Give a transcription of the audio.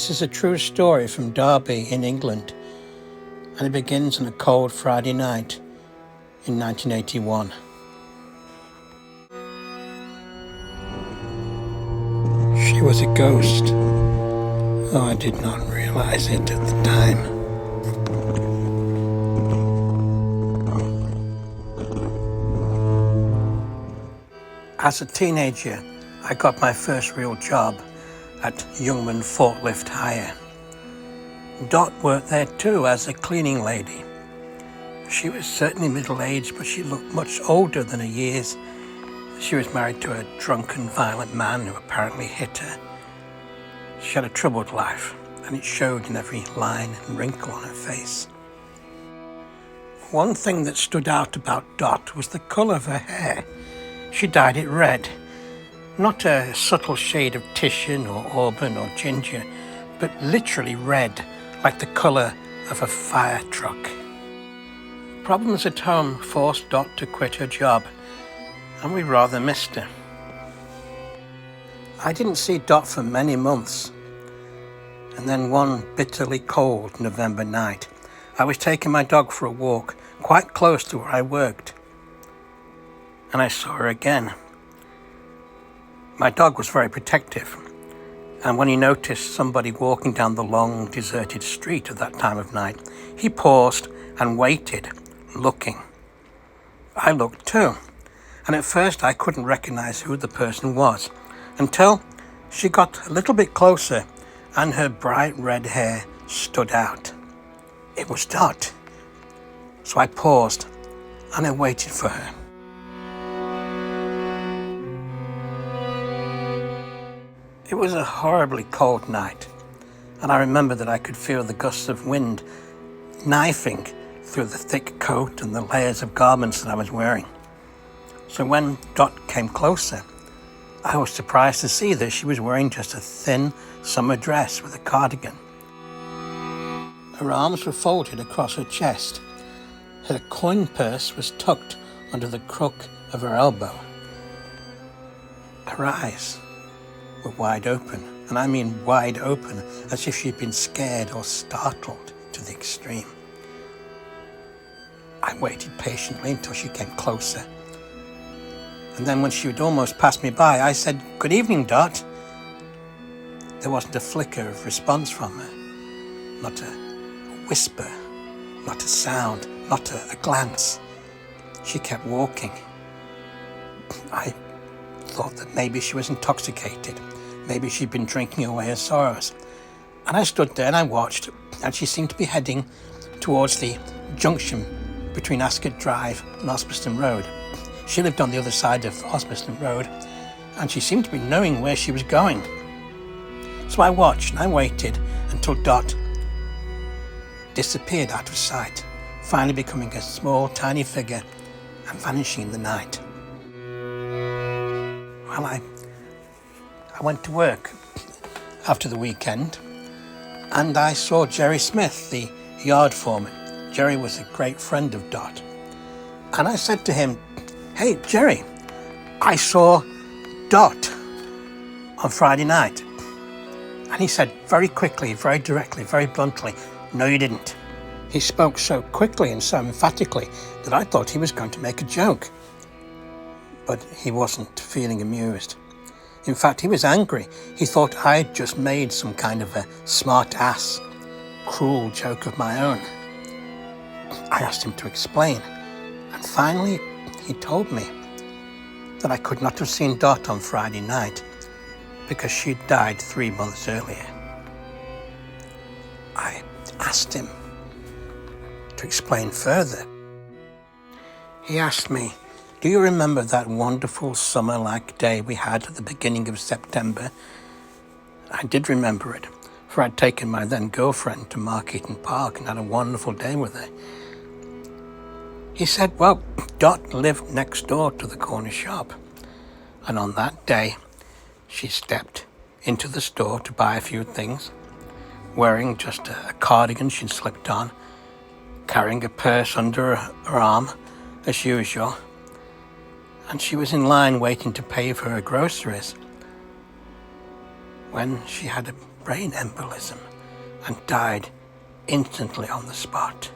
This is a true story from Derby in England, and it begins on a cold Friday night in 1981. She was a ghost, though I did not realize it at the time. As a teenager, I got my first real job at Youngman Forklift Hire. Dot worked there too as a cleaning lady. She was certainly middle-aged, but she looked much older than her years. She was married to a drunken, violent man who apparently hit her. She had a troubled life, and it showed in every line and wrinkle on her face. One thing that stood out about Dot was the colour of her hair. She dyed it red. Not a subtle shade of Titian or auburn or ginger, but literally red, like the colour of a fire truck. Problems at home forced Dot to quit her job, and we rather missed her. I didn't see Dot for many months, and then one bitterly cold November night, I was taking my dog for a walk quite close to where I worked, and I saw her again. My dog was very protective, and when he noticed somebody walking down the long, deserted street at that time of night, he paused and waited, looking. I looked too, and at first I couldn't recognize who the person was, until she got a little bit closer and her bright red hair stood out. It was Dot. So I paused and I waited for her. It was a horribly cold night, and I remember that I could feel the gusts of wind knifing through the thick coat and the layers of garments that I was wearing. So when Dot came closer, I was surprised to see that she was wearing just a thin summer dress with a cardigan. Her arms were folded across her chest. Her coin purse was tucked under the crook of her elbow. Her eyes were wide open, and I mean wide open, as if she'd been scared or startled to the extreme. I waited patiently until she came closer, and then when she had almost passed me by, I said, "Good evening, Dot." There wasn't a flicker of response from her, not a whisper, not a sound, not a glance. She kept walking. I thought that maybe she was intoxicated. Maybe she'd been drinking away her sorrows. And I stood there and I watched, and she seemed to be heading towards the junction between Ascot Drive and Osbaston Road. She lived on the other side of Osbaston Road, and she seemed to be knowing where she was going. So I watched and I waited until Dot disappeared out of sight, finally becoming a small, tiny figure and vanishing in the night. Well, I went to work after the weekend, and I saw Jerry Smith, the yard foreman. Jerry was a great friend of Dot. And I said to him, "Hey, Jerry, I saw Dot on Friday night." And he said very quickly, very directly, very bluntly, "No, you didn't." He spoke so quickly and so emphatically that I thought he was going to make a joke. But he wasn't feeling amused. In fact, he was angry. He thought I'd just made some kind of a smart-ass, cruel joke of my own. I asked him to explain, and finally he told me that I could not have seen Dot on Friday night because she'd died 3 months earlier. I asked him to explain further. He asked me, "Do you remember that wonderful summer-like day we had at the beginning of September?" I did remember it, for I'd taken my then girlfriend to Markeaton Park and had a wonderful day with her. He said, "Well, Dot lived next door to the corner shop, and on that day she stepped into the store to buy a few things, wearing just a cardigan she'd slipped on, carrying a purse under her arm as usual, and she was in line waiting to pay for her groceries when she had a brain embolism and died instantly on the spot.